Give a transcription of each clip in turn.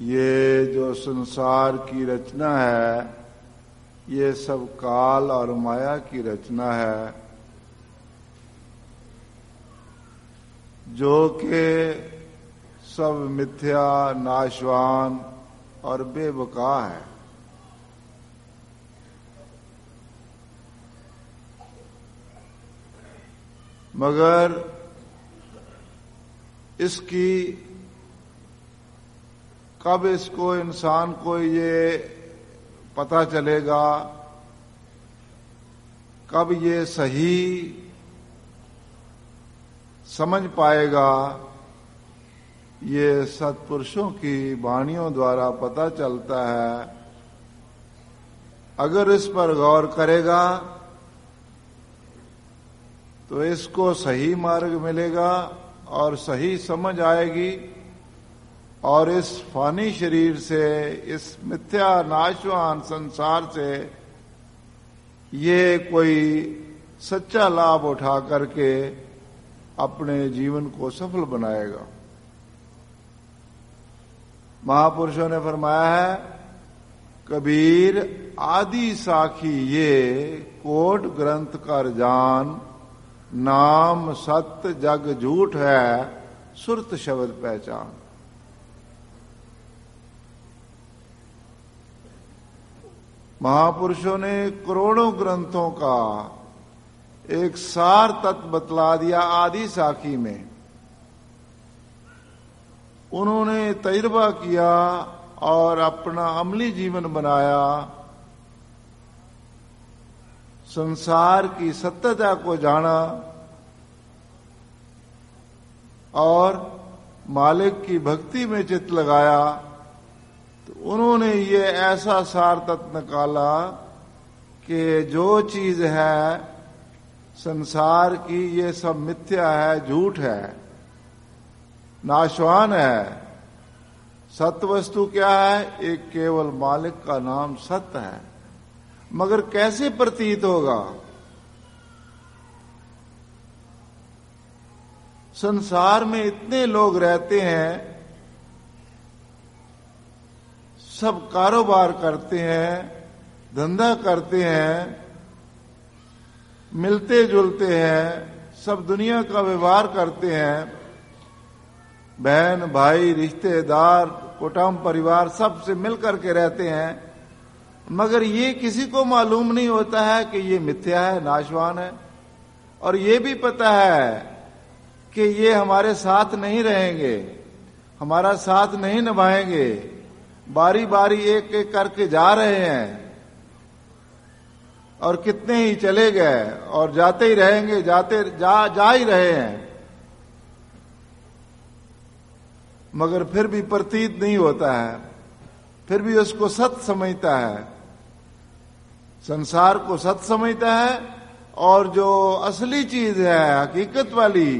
ये जो संसार की रचना है, ये सब काल और माया की रचना है, जो कि सब मिथ्या, नाशवान और बेबका है। मगर इसकी कब इसको इंसान को ये पता चलेगा, कब ये सही समझ पाएगा, ये सत्पुरुषों की वाणियों द्वारा पता चलता है। अगर इस पर गौर करेगा तो इसको सही मार्ग मिलेगा और सही समझ आएगी, और इस फानी शरीर से, इस मिथ्या नाशवान संसार से ये कोई सच्चा लाभ उठा करके अपने जीवन को सफल बनाएगा। महापुरुषों ने फरमाया है, कबीर आदि साखी ये कोट ग्रंथ कर जान, नाम सत्य जग झूठ है सुरत शब्द पहचान। महापुरुषों ने करोड़ों ग्रंथों का एक सार तत्व बतला दिया आदि साखी में। उन्होंने तजुर्बा किया और अपना अमली जीवन बनाया, संसार की सत्यता को जाना और मालिक की भक्ति में चित्त लगाया। तो उन्होंने ये ऐसा सार तत्व निकाला कि जो चीज है संसार की, ये सब मिथ्या है, झूठ है, नाशवान है। सत्य वस्तु क्या है? एक केवल मालिक का नाम सत्य है। मगर कैसे प्रतीत होगा? संसार में इतने लोग रहते हैं, सब कारोबार करते हैं, धंधा करते हैं, मिलते जुलते हैं, सब दुनिया का व्यवहार करते हैं, बहन भाई रिश्तेदार कुटुंब परिवार सबसे मिलकर के रहते हैं। मगर ये किसी को मालूम नहीं होता है कि ये मिथ्या है, नाशवान है, और ये भी पता है कि ये हमारे साथ नहीं रहेंगे, हमारा साथ नहीं निभाएंगे, बारी बारी एक एक करके जा रहे हैं और कितने ही चले गए और जाते ही रहेंगे, जा ही रहे हैं। मगर फिर भी प्रतीत नहीं होता है, फिर भी उसको सत्य समझता है, संसार को सत्य समझता है। और जो असली चीज है, हकीकत वाली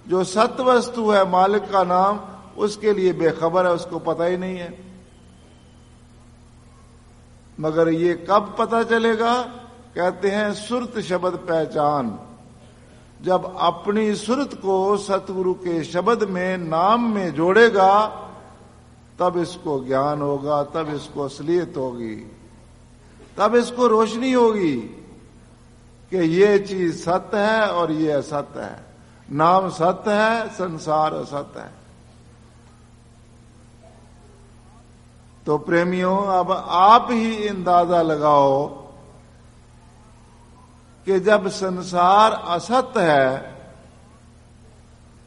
जो सत्य वस्तु है, मालिक का नाम, उसके लिए बेखबर है, उसको पता ही नहीं है। मगर ये कब पता चलेगा? कहते हैं सुरत शब्द पहचान। जब अपनी सुरत को सतगुरु के शब्द में, नाम में जोड़ेगा, तब इसको ज्ञान होगा, तब इसको असलियत होगी, तब इसको रोशनी होगी कि ये चीज सत्य है और ये असत्य है। नाम सत्य है, संसार असत्य है। तो प्रेमियों, अब आप ही अंदाजा लगाओ कि जब संसार असत्य है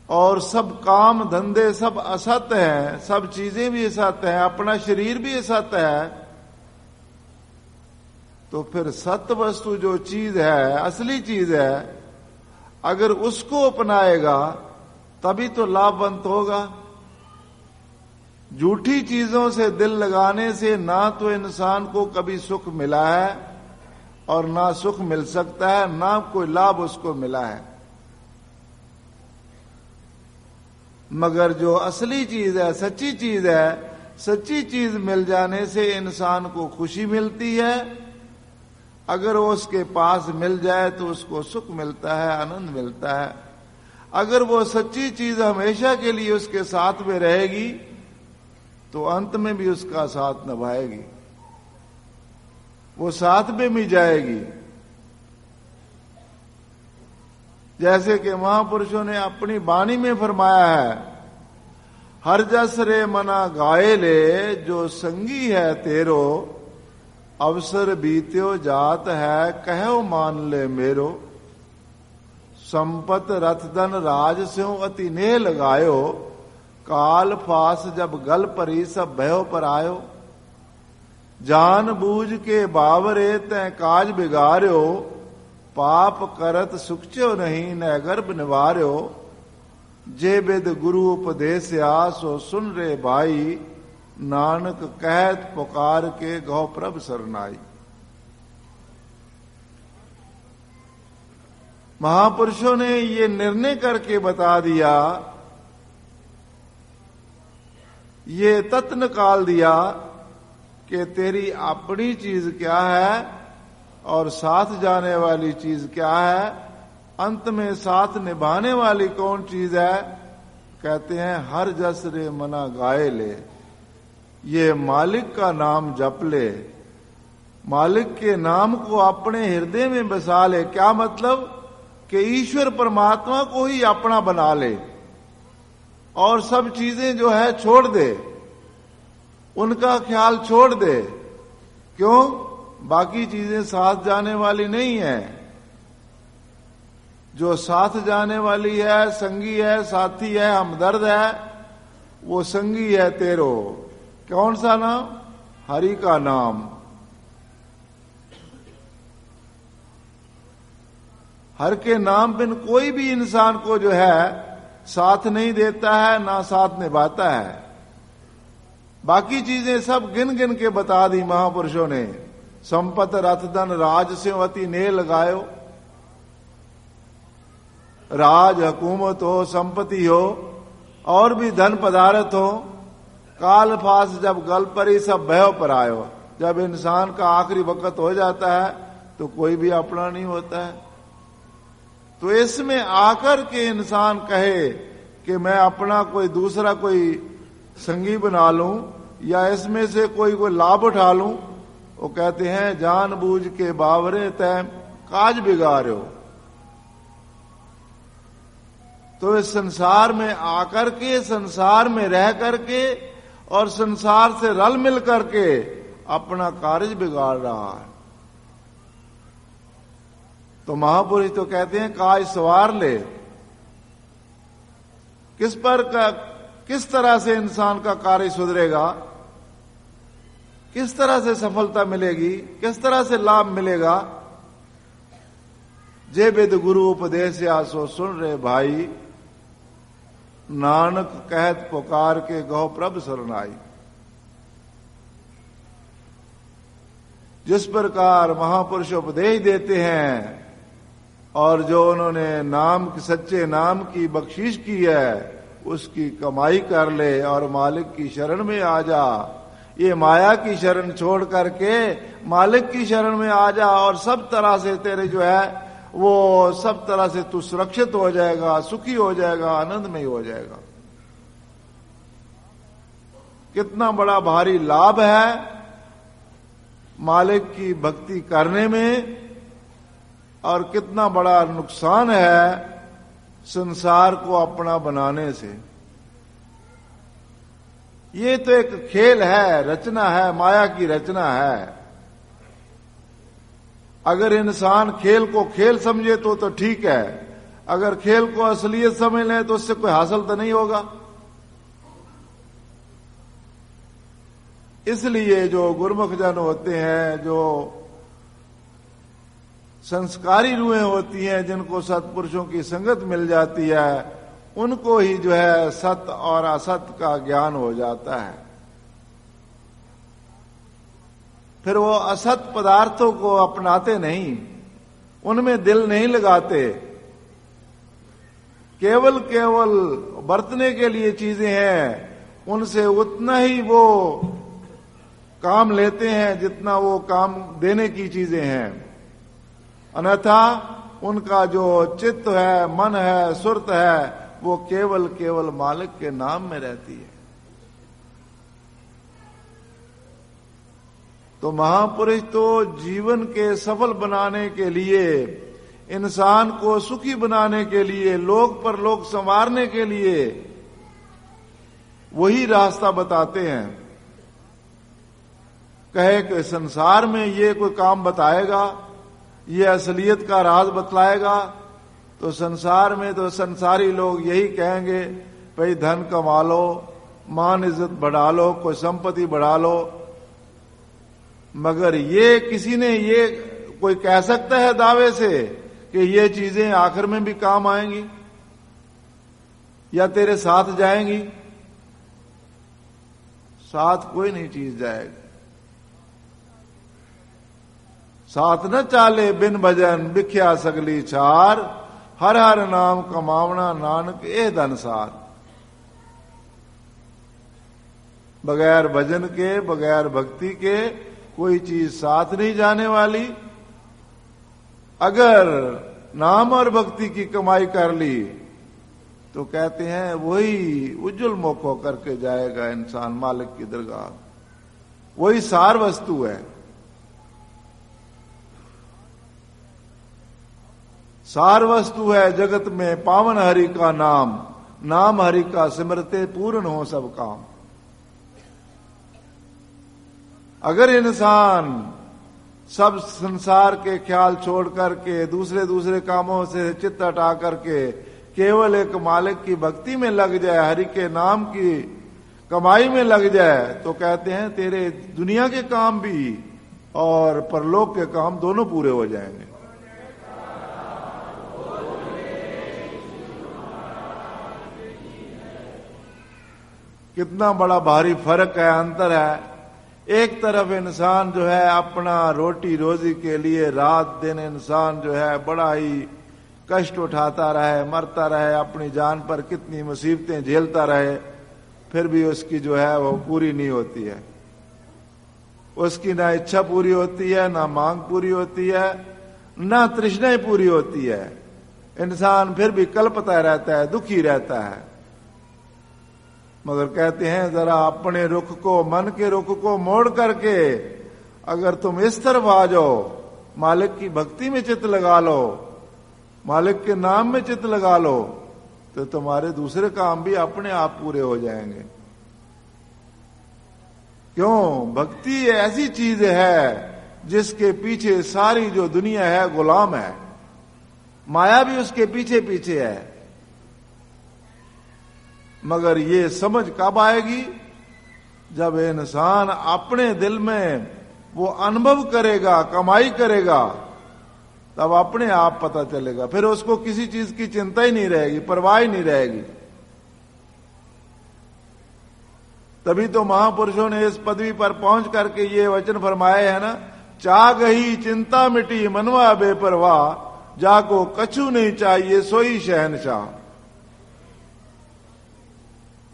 और सब काम धंधे सब असत्य हैं, सब चीजें भी असत्य हैं, अपना शरीर भी असत्य है, तो फिर सत्य वस्तु जो चीज है, असली चीज है, अगर उसको अपनाएगा तभी तो लाभवंत होगा। झूठी चीजों से दिल लगाने से ना तो इंसान को कभी सुख मिला है और ना सुख मिल सकता है, ना कोई लाभ उसको मिला है। मगर जो असली चीज है, सच्ची चीज है, सच्ची चीज मिल जाने से इंसान को खुशी मिलती है। अगर वो उसके पास मिल जाए तो उसको सुख मिलता है, आनंद मिलता है। अगर वो सच्ची चीज हमेशा के लिए उसके साथ में रहेगी तो अंत में भी उसका साथ निभाएगी, वो साथ में भी जाएगी। जैसे कि महापुरुषों ने अपनी वाणी में फरमाया है, हर जस रे मना गाए ले, जो संगी है तेरो, अवसर बीत्यो जात है, कहो मान ले मेरो। संपत रथ धन राज स्यों अति नेह लगायो, काल फास जब गल परी सब भयो पर आयो। जान बूझ के बावरे तै काज बिगाड़ो, पाप करत सुखचो नहीं न गर्भ निवार्यो। जे बिद गुरु उपदेशया सो सुन रे भाई, नानक कहत पुकार के गौ प्रभ सरनाई। महापुरुषों ने ये निर्णय करके बता दिया, ये तत्व निकाल दिया कि तेरी अपनी चीज क्या है और साथ जाने वाली चीज क्या है, अंत में साथ निभाने वाली कौन चीज है। कहते हैं हर जस रे मना गाए ले, ये मालिक का नाम जप ले, मालिक के नाम को अपने हृदय में बसा ले। क्या मतलब कि ईश्वर परमात्मा को ही अपना बना ले और सब चीजें जो है छोड़ दे, उनका ख्याल छोड़ दे। क्यों? बाकी चीजें साथ जाने वाली नहीं है। जो साथ जाने वाली है, संगी है, साथी है, हमदर्द है, वो संगी है तेरो। कौन सा नाम? हरि का नाम। हर के नाम बिन कोई भी इंसान को जो है साथ नहीं देता है, ना साथ निभाता है। बाकी चीजें सब गिन गिन के बता दी महापुरुषों ने। संपत रथ धन राज से अति नेह लगायो। राज हुकूमत हो, संपत्ति हो और भी धन पदार्थ हो, काल फास जब गल परी सब भयो पर आयो। जब इंसान का आखिरी वक्त हो जाता है तो कोई भी अपना नहीं होता है। तो इसमें आकर के इंसान कहे कि मैं अपना कोई दूसरा कोई संगी बना लूं या इसमें से कोई लाभ उठा लूं, वो कहते हैं जानबूझ के बावरे तय काज बिगाड़ो। तो इस संसार में आकर के, संसार में रह करके और संसार से रल मिल करके अपना कार्य बिगाड़ रहा है। तो महापुरुष तो कहते हैं काज सवार ले। किस तरह से इंसान का कार्य सुधरेगा, किस तरह से सफलता मिलेगी, किस तरह से लाभ मिलेगा। जे वेद गुरु उपदेश या सो सुन रे भाई, नानक कहत पुकार के गौ प्रभ सरनाई। जिस प्रकार महापुरुष उपदेश देते हैं और जो उन्होंने नाम, सच्चे नाम की बख्शीश की है, उसकी कमाई कर ले और मालिक की शरण में आ जा। ये माया की शरण छोड़ करके मालिक की शरण में आ जा और सब तरह से तेरे जो है वो सब तरह से तू सुरक्षित हो जाएगा, सुखी हो जाएगा, आनंदमय हो जाएगा। कितना बड़ा भारी लाभ है मालिक की भक्ति करने में और कितना बड़ा नुकसान है संसार को अपना बनाने से। ये तो एक खेल है, रचना है, माया की रचना है। अगर इंसान खेल को खेल समझे तो ठीक है, अगर खेल को असलियत समझ ले तो उससे कोई हासिल तो नहीं होगा। इसलिए जो गुरुमुख जन होते हैं, जो संस्कारी रूहें होती हैं, जिनको सत्पुरुषों की संगत मिल जाती है, उनको ही जो है सत्य और असत्य का ज्ञान हो जाता है। फिर वो असत पदार्थों को अपनाते नहीं, उनमें दिल नहीं लगाते। केवल बरतने के लिए चीजें हैं, उनसे उतना ही वो काम लेते हैं जितना वो काम देने की चीजें हैं। अन्यथा उनका जो चित्त है, मन है, सुरत है, वो केवल मालिक के नाम में रहती है। तो महापुरुष तो जीवन के सफल बनाने के लिए, इंसान को सुखी बनाने के लिए, लोक पर लोक संवारने के लिए वही रास्ता बताते हैं। कहे कि संसार में ये कोई काम बताएगा, ये असलियत का राज बतलाएगा, तो संसार में तो संसारी लोग यही कहेंगे, भाई धन कमा लो, मान इज्जत बढ़ा लो, कोई संपत्ति बढ़ा लो। मगर ये किसी ने ये कोई कह सकता है दावे से कि ये चीजें आखिर में भी काम आएंगी या तेरे साथ जाएंगी? साथ कोई नहीं चीज जाएगी। साथ न चाले बिन भजन बिख्या सगली चार, हर हर नाम कमावना नानक ए धनसार। बगैर भजन के, बगैर भक्ति के कोई चीज साथ नहीं जाने वाली। अगर नाम और भक्ति की कमाई कर ली तो कहते हैं वही उज्जवल मुख होकर के जाएगा इंसान मालिक की दरगाह। वही सार वस्तु है। सार वस्तु है जगत में पावन हरि का नाम, नाम हरि का सिमरते पूर्ण हो सब काम। अगर इंसान सब संसार के ख्याल छोड़ करके दूसरे दूसरे कामों से चित्त हटा करके केवल एक मालिक की भक्ति में लग जाए, हरि के नाम की कमाई में लग जाए, तो कहते हैं तेरे दुनिया के काम भी और परलोक के काम दोनों पूरे हो जाएंगे। कितना बड़ा भारी फर्क है, अंतर है। एक तरफ इंसान जो है अपना रोटी रोजी के लिए रात दिन इंसान जो है बड़ा ही कष्ट उठाता रहे, मरता रहे, अपनी जान पर कितनी मुसीबतें झेलता रहे, फिर भी उसकी जो है वो पूरी नहीं होती है। उसकी ना इच्छा पूरी होती है, ना मांग पूरी होती है, ना तृष्णाएं पूरी होती है। इंसान फिर भी कल्पता रहता है, दुखी रहता है। मगर कहते हैं जरा अपने रुख को, मन के रुख को मोड़ करके अगर तुम इस तरफ आ जाओ, मालिक की भक्ति में चित्त लगा लो, मालिक के नाम में चित्त लगा लो, तो तुम्हारे दूसरे काम भी अपने आप पूरे हो जाएंगे। क्यों? भक्ति ऐसी चीज है जिसके पीछे सारी जो दुनिया है गुलाम है। माया भी उसके पीछे पीछे है। मगर ये समझ कब आएगी? जब इंसान अपने दिल में वो अनुभव करेगा, कमाई करेगा, तब अपने आप पता चलेगा। फिर उसको किसी चीज की चिंता ही नहीं रहेगी, परवाह ही नहीं रहेगी। तभी तो महापुरुषों ने इस पदवी पर पहुंच करके ये वचन फरमाए हैं ना, चाह गही चिंता मिटी मनवा बेपरवाह, जाको कछु नहीं चाहिए सोई शहनशाह।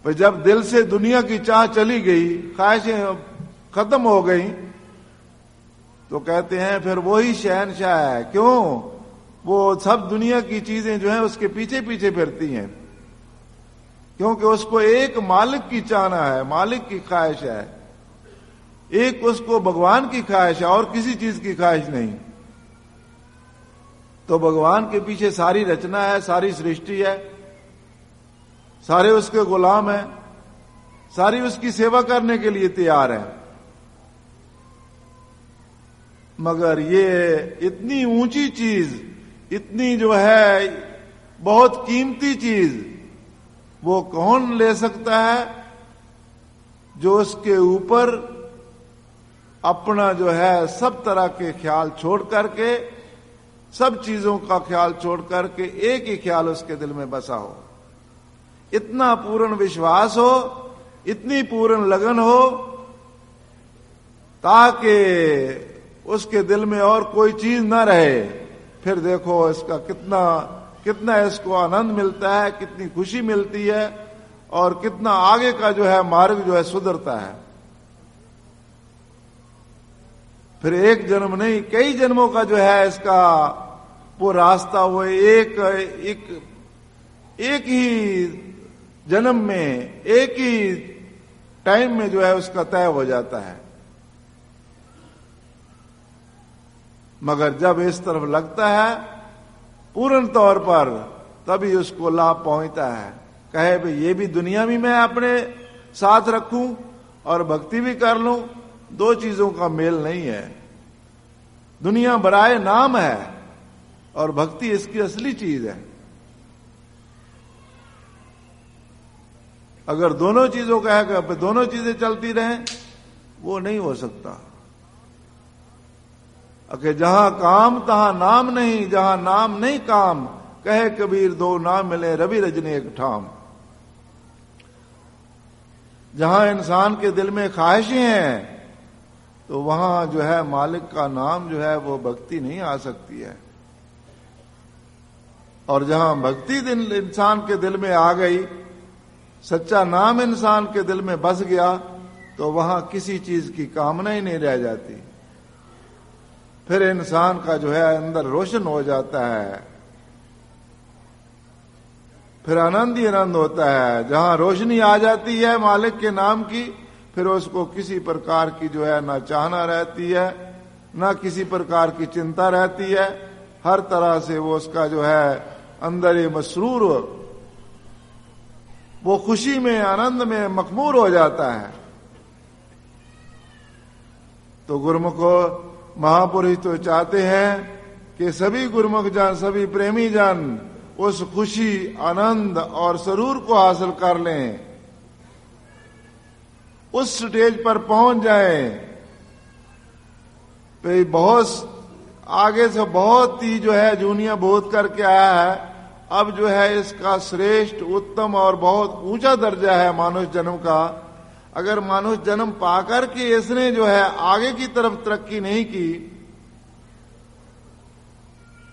पर जब दिल से दुनिया की चाह चली गई, ख्वाहिशें खत्म हो गई, तो कहते हैं फिर वही शहनशाह है। क्यों? वो सब दुनिया की चीजें जो हैं उसके पीछे पीछे फिरती हैं, क्योंकि उसको एक मालिक की चाहना है, मालिक की ख्वाहिश है, एक उसको भगवान की ख्वाहिश है और किसी चीज की ख्वाहिश नहीं। तो भगवान के पीछे सारी रचना है, सारी सृष्टि है, सारे उसके गुलाम हैं, सारी उसकी सेवा करने के लिए तैयार हैं। मगर ये इतनी ऊंची चीज, इतनी जो है बहुत कीमती चीज, वो कौन ले सकता है? जो उसके ऊपर अपना जो है सब तरह के ख्याल छोड़ करके, सब चीजों का ख्याल छोड़ करके एक ही ख्याल उसके दिल में बसा हो, इतना पूर्ण विश्वास हो, इतनी पूर्ण लगन हो, ताकि उसके दिल में और कोई चीज न रहे। फिर देखो इसका कितना कितना इसको आनंद मिलता है, कितनी खुशी मिलती है, और कितना आगे का जो है मार्ग जो है सुधरता है। फिर एक जन्म नहीं, कई जन्मों का जो है इसका वो रास्ता, वो एक ही जन्म में, एक ही टाइम में जो है उसका तय हो जाता है। मगर जब इस तरफ लगता है पूर्ण तौर पर, तभी उसको लाभ पहुंचता है। कहे भाई ये भी दुनिया में मैं अपने साथ रखूं और भक्ति भी कर लूं, दो चीजों का मेल नहीं है। दुनिया बराए नाम है और भक्ति इसकी असली चीज है। अगर दोनों चीजों का है, दोनों चीजें चलती रहें, वो नहीं हो सकता। अके जहां काम तहां नाम नहीं, जहां नाम नहीं काम, कहे कबीर दो ना मिले रवि रजनी एक ठाम। जहां इंसान के दिल में ख्वाहिशें हैं, तो वहां जो है मालिक का नाम जो है वो भक्ति नहीं आ सकती है। और जहां भक्ति इंसान के दिल में आ गई, सच्चा नाम इंसान के दिल में बस गया, तो वहां किसी चीज की कामना ही नहीं रह जाती। फिर इंसान का जो है अंदर रोशन हो जाता है, फिर आनंद ही आनंद होता है। जहां रोशनी आ जाती है मालिक के नाम की, फिर उसको किसी प्रकार की जो है ना चाहना रहती है, ना किसी प्रकार की चिंता रहती है। हर तरह से वो उसका जो है अंदर ही मसरूर, वो खुशी में आनंद में मखमूर हो जाता है। तो गुरुमुखो महापुरुष तो चाहते हैं कि सभी गुरुमुख जन, सभी प्रेमी जन उस खुशी, आनंद और सरूर को हासिल कर लें, उस स्टेज पर पहुंच जाएं। तो बहुत आगे से बहुत ही जो है जूनिया बोध करके आया है। अब जो है इसका श्रेष्ठ, उत्तम और बहुत ऊंचा दर्जा है मानुष जन्म का। अगर मानुष जन्म पाकर के इसने जो है आगे की तरफ तरक्की नहीं की,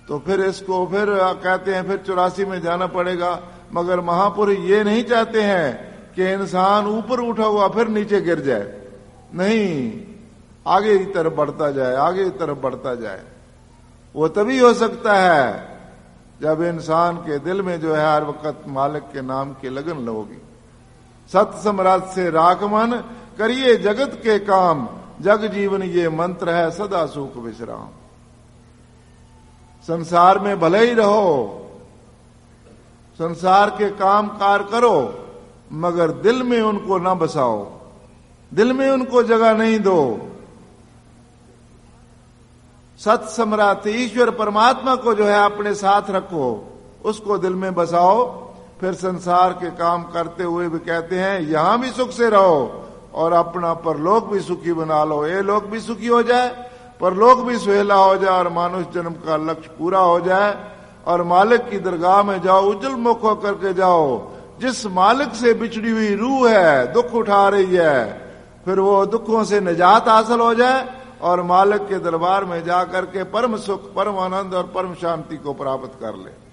तो फिर इसको फिर कहते हैं फिर 84 में जाना पड़ेगा। मगर महापुरुष ये नहीं चाहते हैं कि इंसान ऊपर उठा हुआ फिर नीचे गिर जाए। नहीं, आगे की तरफ बढ़ता जाए, आगे की तरफ बढ़ता जाए। वो तभी हो सकता है जब इंसान के दिल में जो है हर वक्त मालिक के नाम की लगन होगी। सत सम्राट से राख मन, करिए जगत के काम, जग जीवन ये मंत्र है सदा सुख विश्राम। संसार में भले ही रहो, संसार के काम कार करो, मगर दिल में उनको ना बसाओ, दिल में उनको जगह नहीं दो। सत सम्राट ईश्वर परमात्मा को जो है अपने साथ रखो, उसको दिल में बसाओ। फिर संसार के काम करते हुए भी कहते हैं यहां भी सुख से रहो और अपना परलोक भी सुखी बना लो। ये लोक भी सुखी हो जाए, परलोक भी सुहेला हो जाए और मानुष जन्म का लक्ष्य पूरा हो जाए और मालिक की दरगाह में जाओ, उज्जवल मुख होकर के जाओ। जिस मालिक से बिछड़ी हुई रूह है, दुख उठा रही है, फिर वो दुखों से निजात हासिल हो जाए और मालिक के दरबार में जाकर के परम सुख, परम आनंद और परम शांति को प्राप्त कर ले।